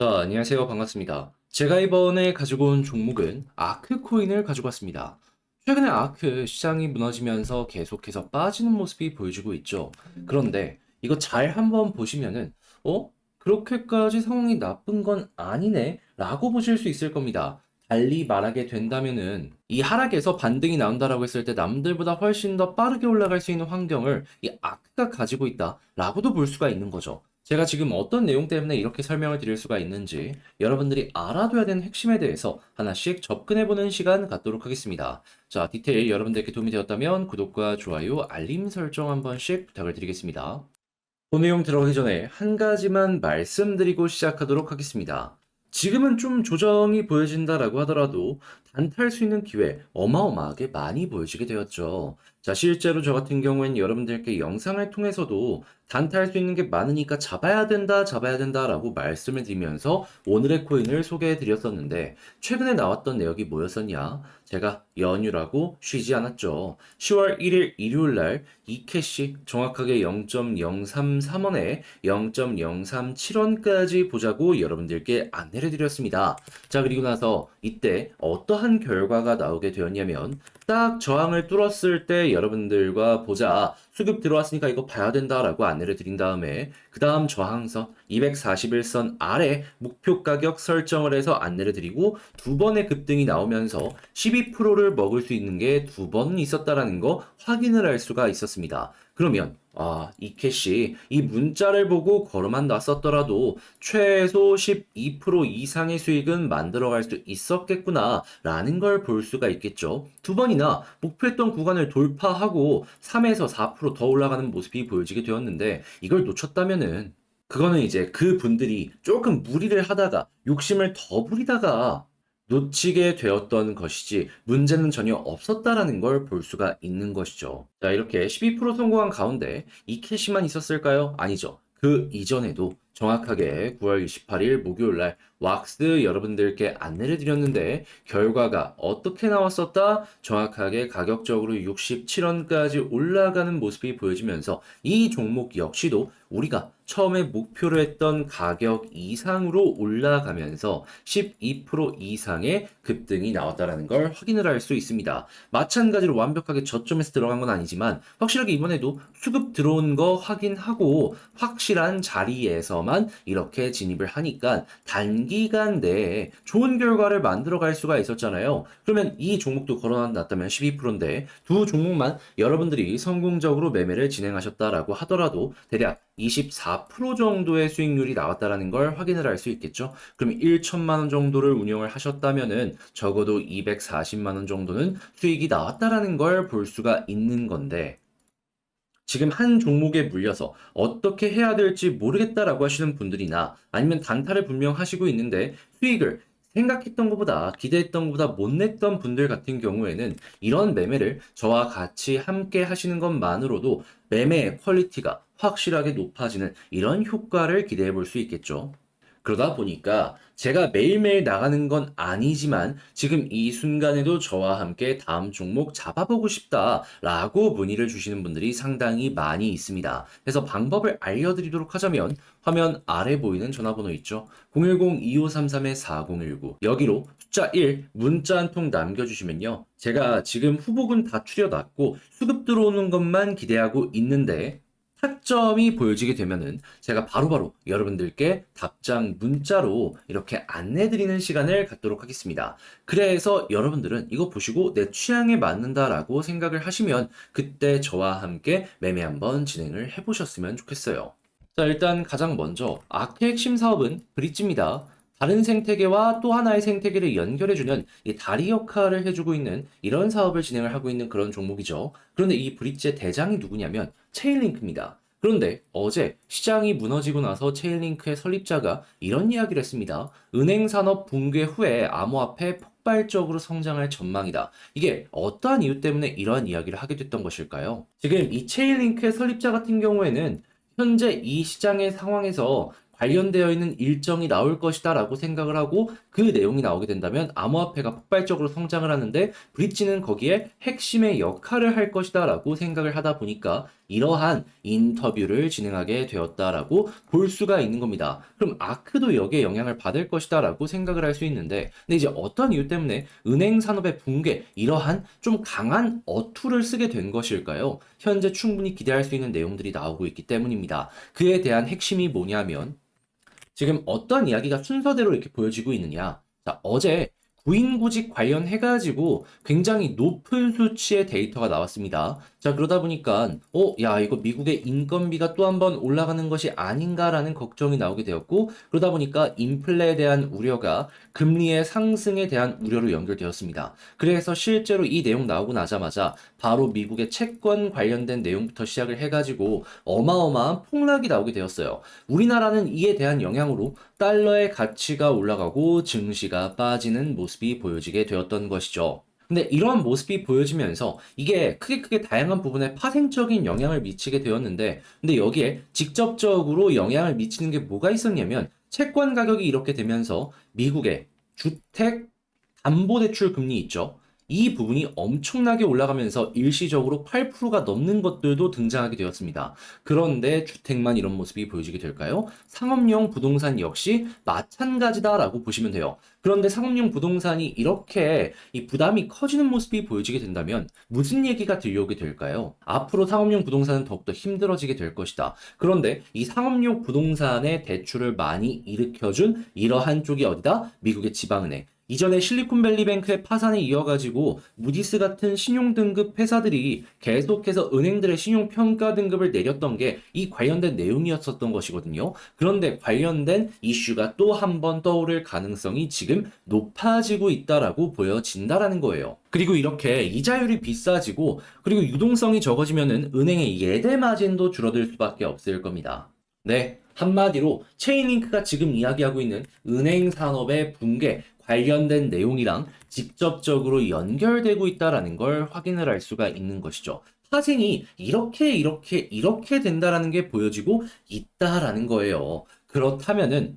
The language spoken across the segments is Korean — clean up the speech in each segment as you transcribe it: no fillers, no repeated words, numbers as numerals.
안녕하세요. 반갑습니다. 제가 이번에 가지고 온 종목은 아크 코인을 가지고 왔습니다. 최근에 아크 시장이 무너지면서 계속해서 빠지는 모습이 보여지고 있죠. 그런데 이거 잘 한번 보시면은, 그렇게까지 상황이 나쁜 건 아니네? 라고 보실 수 있을 겁니다. 달리 말하게 된다면은, 이 하락에서 반등이 나온다라고 했을 때 남들보다 훨씬 더 빠르게 올라갈 수 있는 환경을 이 아크가 가지고 있다라고도 볼 수가 있는 거죠. 제가 지금 어떤 내용 때문에 이렇게 설명을 드릴 수가 있는지 여러분들이 알아둬야 되는 핵심에 대해서 하나씩 접근해보는 시간 갖도록 하겠습니다. 자, 디테일 여러분들께 도움이 되었다면 구독과 좋아요, 알림 설정 한 번씩 부탁을 드리겠습니다. 본 내용 들어가기 전에 한 가지만 말씀드리고 시작하도록 하겠습니다. 지금은 좀 조정이 보여진다라고 하더라도 단타할 수 있는 기회 어마어마하게 많이 보여지게 되었죠. 자, 실제로 저 같은 경우엔 여러분들께 영상을 통해서도 단타할 수 있는 게 많으니까 잡아야 된다라고 말씀을 드리면서 오늘의 코인을 소개해 드렸었는데 최근에 나왔던 내역이 뭐였었냐? 제가 연휴라고 쉬지 않았죠. 10월 1일 일요일 날 이캐시 정확하게 0.033원에 0.037원까지 보자고 여러분들께 안내를 드렸습니다. 자, 그리고 나서 이때 어떠한 결과가 나오게 되었냐면 딱 저항을 뚫었을 때 여러분들과 보자. 수급 들어왔으니까 이거 봐야 된다라고 안내를 드린 다음에 그 다음 저항선 241선 아래 목표 가격 설정을 해서 안내를 드리고 두 번의 급등이 나오면서 12%를 먹을 수 있는 게 두 번 있었다라는 거 확인을 할 수가 있었습니다. 그러면 이캐시 이 문자를 보고 걸어만 놨었더라도 최소 12% 이상의 수익은 만들어갈 수 있었겠구나 라는 걸 볼 수가 있겠죠. 두 번이나 목표했던 구간을 돌파하고 3에서 4%더 올라가는 모습이 보여지게 되었는데 이걸 놓쳤다면은 그거는 이제 그 분들이 조금 무리를 하다가 욕심을 더 부리다가 놓치게 되었던 것이지 문제는 전혀 없었다라는 걸 볼 수가 있는 것이죠. 자, 이렇게 12% 성공한 가운데 이 캐시만 있었을까요? 아니죠. 그 이전에도 정확하게 9월 28일 목요일 날 왁스 여러분들께 안내를 드렸는데 결과가 어떻게 나왔었다? 정확하게 가격적으로 67원까지 올라가는 모습이 보여지면서 이 종목 역시도 우리가 처음에 목표로 했던 가격 이상으로 올라가면서 12% 이상의 급등이 나왔다는 걸 확인을 할 수 있습니다. 마찬가지로 완벽하게 저점에서 들어간 건 아니지만 확실하게 이번에도 수급 들어온 거 확인하고 확실한 자리에서만 이렇게 진입을 하니까 단기간 내에 좋은 결과를 만들어 갈 수가 있었잖아요. 그러면 이 종목도 걸어놨다면 12%인데 두 종목만 여러분들이 성공적으로 매매를 진행하셨다라고 하더라도 대략 24% 정도의 수익률이 나왔다라는 걸 확인을 할 수 있겠죠. 그럼 1천만 원 정도를 운영을 하셨다면은 적어도 240만 원 정도는 수익이 나왔다라는 걸 볼 수가 있는 건데 지금 한 종목에 물려서 어떻게 해야 될지 모르겠다라고 하시는 분들이나 아니면 단타를 분명 하시고 있는데 수익을 생각했던 것보다 기대했던 것보다 못 냈던 분들 같은 경우에는 이런 매매를 저와 같이 함께 하시는 것만으로도 매매의 퀄리티가 확실하게 높아지는 이런 효과를 기대해 볼 수 있겠죠. 그러다 보니까 제가 매일매일 나가는 건 아니지만 지금 이 순간에도 저와 함께 다음 종목 잡아보고 싶다라고 문의를 주시는 분들이 상당히 많이 있습니다. 그래서 방법을 알려드리도록 하자면 화면 아래 보이는 전화번호 있죠? 010-2533-4019 여기로 숫자 1 문자 한 통 남겨주시면요. 제가 지금 후보군 다 추려놨고 수급 들어오는 것만 기대하고 있는데 타점이 보여지게 되면은 제가 바로바로 여러분들께 답장 문자로 이렇게 안내드리는 시간을 갖도록 하겠습니다. 그래서 여러분들은 이거 보시고 내 취향에 맞는다라고 생각을 하시면 그때 저와 함께 매매 한번 진행을 해보셨으면 좋겠어요. 자, 일단 가장 먼저 아크의 핵심 사업은 브릿지입니다. 다른 생태계와 또 하나의 생태계를 연결해주는 이 다리 역할을 해주고 있는 이런 사업을 진행을 하고 있는 그런 종목이죠. 그런데 이 브릿지의 대장이 누구냐면 체인링크입니다. 그런데 어제 시장이 무너지고 나서 체인링크의 설립자가 이런 이야기를 했습니다. 은행 산업 붕괴 후에 암호화폐 폭발적으로 성장할 전망이다. 이게 어떠한 이유 때문에 이러한 이야기를 하게 됐던 것일까요? 지금 이 체인링크의 설립자 같은 경우에는 현재 이 시장의 상황에서 관련되어 있는 일정이 나올 것이다 라고 생각을 하고 그 내용이 나오게 된다면 암호화폐가 폭발적으로 성장을 하는데 브릿지는 거기에 핵심의 역할을 할 것이다 라고 생각을 하다 보니까 이러한 인터뷰를 진행하게 되었다라고 볼 수가 있는 겁니다. 그럼 아크도 여기에 영향을 받을 것이다라고 생각을 할 수 있는데, 근데 이제 어떤 이유 때문에 은행 산업의 붕괴, 이러한 좀 강한 어투를 쓰게 된 것일까요? 현재 충분히 기대할 수 있는 내용들이 나오고 있기 때문입니다. 그에 대한 핵심이 뭐냐면, 지금 어떤 이야기가 순서대로 이렇게 보여지고 있느냐. 자, 어제 구인구직 관련해가지고 굉장히 높은 수치의 데이터가 나왔습니다. 자, 그러다 보니까, 야, 이거 미국의 인건비가 또 한 번 올라가는 것이 아닌가라는 걱정이 나오게 되었고, 그러다 보니까 인플레에 대한 우려가 금리의 상승에 대한 우려로 연결되었습니다. 그래서 실제로 이 내용 나오고 나자마자 바로 미국의 채권 관련된 내용부터 시작을 해가지고 어마어마한 폭락이 나오게 되었어요. 우리나라는 이에 대한 영향으로 달러의 가치가 올라가고 증시가 빠지는 모습이 보여지게 되었던 것이죠. 근데 이러한 모습이 보여지면서 이게 크게 다양한 부분에 파생적인 영향을 미치게 되었는데, 근데 여기에 직접적으로 영향을 미치는 게 뭐가 있었냐면, 채권 가격이 이렇게 되면서 미국의 주택 담보대출 금리 있죠. 이 부분이 엄청나게 올라가면서 일시적으로 8%가 넘는 것들도 등장하게 되었습니다. 그런데 주택만 이런 모습이 보여지게 될까요? 상업용 부동산 역시 마찬가지다라고 보시면 돼요. 그런데 상업용 부동산이 이렇게 이 부담이 커지는 모습이 보여지게 된다면 무슨 얘기가 들려오게 될까요? 앞으로 상업용 부동산은 더욱더 힘들어지게 될 것이다. 그런데 이 상업용 부동산의 대출을 많이 일으켜준 이러한 쪽이 어디다? 미국의 지방은행. 이전에 실리콘밸리뱅크의 파산에 이어가지고 무디스 같은 신용등급 회사들이 계속해서 은행들의 신용평가 등급을 내렸던 게 이 관련된 내용이었었던 것이거든요. 그런데 관련된 이슈가 또 한 번 떠오를 가능성이 지금 높아지고 있다라고 보여진다라는 거예요. 그리고 이렇게 이자율이 비싸지고 그리고 유동성이 적어지면은 은행의 예대 마진도 줄어들 수밖에 없을 겁니다. 네, 한마디로 체인링크가 지금 이야기하고 있는 은행 산업의 붕괴 관련된 내용이랑 직접적으로 연결되고 있다라는 걸 확인을 할 수가 있는 것이죠. 파생이 이렇게 된다라는 게 보여지고 있다라는 거예요. 그렇다면은,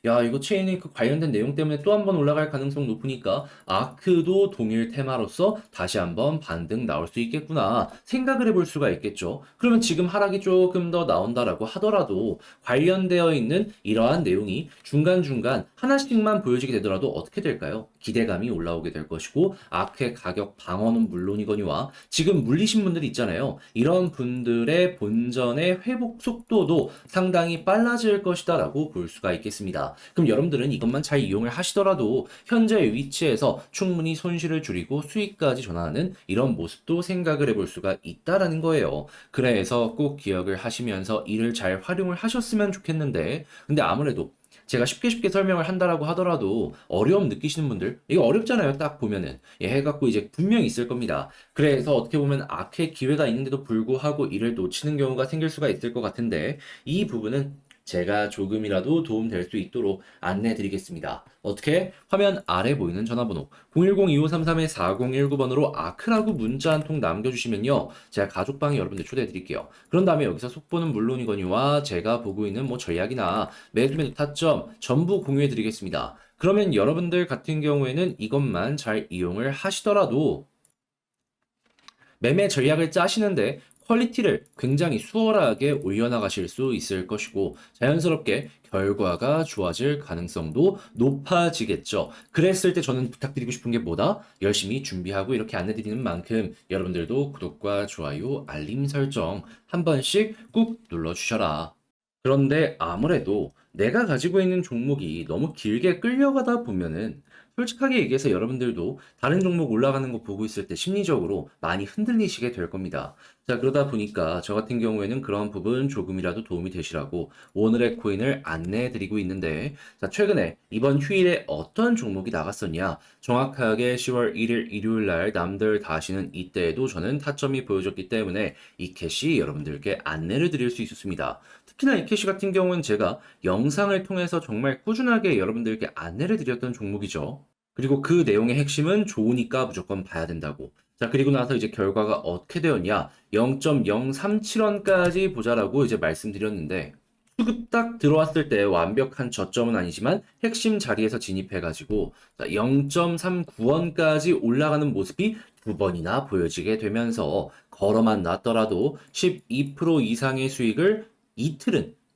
야, 이거 체인링크 관련된 내용 때문에 또 한 번 올라갈 가능성 높으니까 아크도 동일 테마로서 다시 한번 반등 나올 수 있겠구나 생각을 해볼 수가 있겠죠. 그러면 지금 하락이 조금 더 나온다라고 하더라도 관련되어 있는 이러한 내용이 중간중간 하나씩만 보여지게 되더라도 어떻게 될까요? 기대감이 올라오게 될 것이고 아크의 가격 방어는 물론이거니와 지금 물리신 분들이 있잖아요. 이런 분들의 본전의 회복 속도도 상당히 빨라질 것이다라고 볼 수가 있겠습니다. 그럼 여러분들은 이것만 잘 이용을 하시더라도 현재 위치에서 충분히 손실을 줄이고 수익까지 전환하는 이런 모습도 생각을 해볼 수가 있다라는 거예요. 그래서 꼭 기억을 하시면서 이를 잘 활용을 하셨으면 좋겠는데, 근데 아무래도 제가 쉽게 설명을 한다라고 하더라도 어려움 느끼시는 분들, 이거 어렵잖아요. 딱 보면은. 예, 해갖고 이제 분명히 있을 겁니다. 그래서 어떻게 보면 악의 기회가 있는데도 불구하고 이를 놓치는 경우가 생길 수가 있을 것 같은데, 이 부분은 제가 조금이라도 도움 될 수 있도록 안내 드리겠습니다. 어떻게? 화면 아래 보이는 전화번호 010-2533-4019번으로 아크라고 문자 한 통 남겨주시면요. 제가 가족방에 여러분들 초대해 드릴게요. 그런 다음에 여기서 속보는 물론이거니와 제가 보고 있는 뭐 전략이나 매수매도 타점 전부 공유해 드리겠습니다. 그러면 여러분들 같은 경우에는 이것만 잘 이용을 하시더라도 매매 전략을 짜시는데 퀄리티를 굉장히 수월하게 올려나가실 수 있을 것이고 자연스럽게 결과가 좋아질 가능성도 높아지겠죠. 그랬을 때 저는 부탁드리고 싶은 게 뭐다? 열심히 준비하고 이렇게 안내드리는 만큼 여러분들도 구독과 좋아요, 알림 설정 한 번씩 꾹 눌러주셔라. 그런데 아무래도 내가 가지고 있는 종목이 너무 길게 끌려가다 보면은 솔직하게 얘기해서 여러분들도 다른 종목 올라가는 거 보고 있을 때 심리적으로 많이 흔들리시게 될 겁니다. 자, 그러다 보니까 저 같은 경우에는 그런 부분 조금이라도 도움이 되시라고 오늘의 코인을 안내해 드리고 있는데, 자, 최근에 이번 휴일에 어떤 종목이 나갔었냐? 정확하게 10월 1일 일요일 날 남들 다 하시는 이때에도 저는 타점이 보여졌기 때문에 이 캐시 여러분들께 안내를 드릴 수 있었습니다. 특히나 이 캐시 같은 경우는 제가 영상을 통해서 정말 꾸준하게 여러분들께 안내를 드렸던 종목이죠. 그리고 그 내용의 핵심은 좋으니까 무조건 봐야 된다고. 자, 그리고 나서 이제 결과가 어떻게 되었냐? 0.037원까지 보자라고 이제 말씀드렸는데, 수급 딱 들어왔을 때 완벽한 저점은 아니지만 핵심 자리에서 진입해가지고 0.39원까지 올라가는 모습이 두 번이나 보여지게 되면서 걸어만 놨더라도 12% 이상의 수익을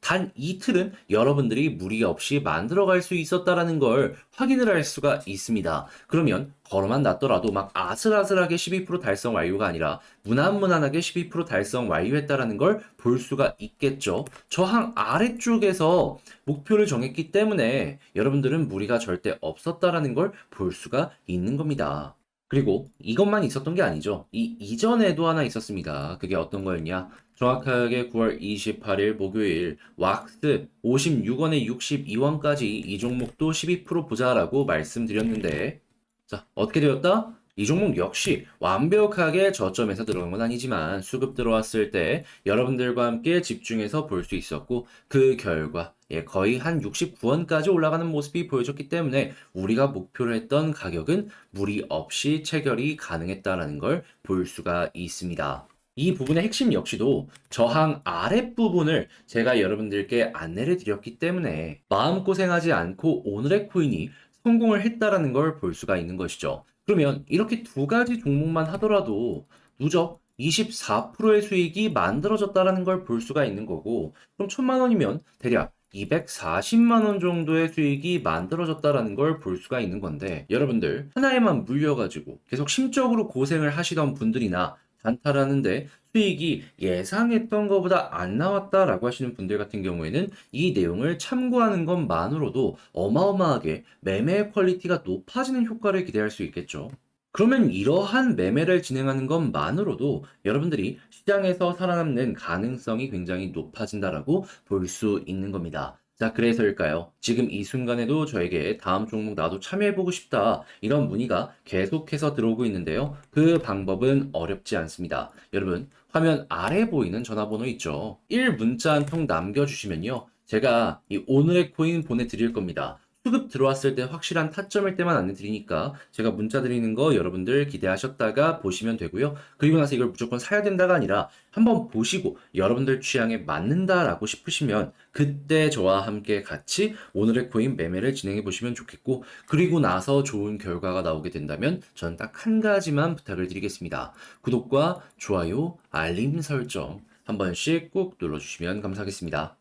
단 이틀은 여러분들이 무리 없이 만들어갈 수 있었다라는 걸 확인을 할 수가 있습니다. 그러면 걸어만 놨더라도 막 아슬아슬하게 12% 달성 완료가 아니라 무난무난하게 12% 달성 완료했다라는 걸 볼 수가 있겠죠. 저항 아래쪽에서 목표를 정했기 때문에 여러분들은 무리가 절대 없었다라는 걸 볼 수가 있는 겁니다. 그리고 이것만 있었던 게 아니죠. 이 이전에도 하나 있었습니다. 그게 어떤 거였냐? 정확하게 9월 28일 목요일 왁스 56원에 62원까지 이 종목도 12% 보자라고 말씀드렸는데 자, 어떻게 되었다? 이 종목 역시 완벽하게 저점에서 들어간 건 아니지만 수급 들어왔을 때 여러분들과 함께 집중해서 볼 수 있었고 그 결과 거의 한 69원까지 올라가는 모습이 보여졌기 때문에 우리가 목표로 했던 가격은 무리 없이 체결이 가능했다라는 걸 볼 수가 있습니다. 이 부분의 핵심 역시도 저항 아랫부분을 제가 여러분들께 안내를 드렸기 때문에 마음고생하지 않고 오늘의 코인이 성공을 했다라는 걸 볼 수가 있는 것이죠. 그러면 이렇게 두 가지 종목만 하더라도 누적 24%의 수익이 만들어졌다라는 걸 볼 수가 있는 거고, 그럼 1,000만 원이면 대략 240만 원 정도의 수익이 만들어졌다라는 걸 볼 수가 있는 건데, 여러분들 하나에만 물려가지고 계속 심적으로 고생을 하시던 분들이나 단타라는데 수익이 예상했던 것보다 안 나왔다라고 하시는 분들 같은 경우에는 이 내용을 참고하는 것만으로도 어마어마하게 매매 퀄리티가 높아지는 효과를 기대할 수 있겠죠. 그러면 이러한 매매를 진행하는 것만으로도 여러분들이 시장에서 살아남는 가능성이 굉장히 높아진다라고 볼 수 있는 겁니다. 자, 그래서일까요? 지금 이 순간에도 저에게 다음 종목 나도 참여해보고 싶다. 이런 문의가 계속해서 들어오고 있는데요. 그 방법은 어렵지 않습니다. 여러분, 화면 아래 보이는 전화번호 있죠? 1문자 한 통 남겨주시면요. 제가 이 오늘의 코인 보내드릴 겁니다. 수급 들어왔을 때 확실한 타점일 때만 안내드리니까 제가 문자 드리는 거 여러분들 기대하셨다가 보시면 되고요. 그리고 나서 이걸 무조건 사야 된다가 아니라 한번 보시고 여러분들 취향에 맞는다라고 싶으시면 그때 저와 함께 같이 오늘의 코인 매매를 진행해 보시면 좋겠고, 그리고 나서 좋은 결과가 나오게 된다면 전 딱 한 가지만 부탁을 드리겠습니다. 구독과 좋아요, 알림 설정 한 번씩 꼭 눌러주시면 감사하겠습니다.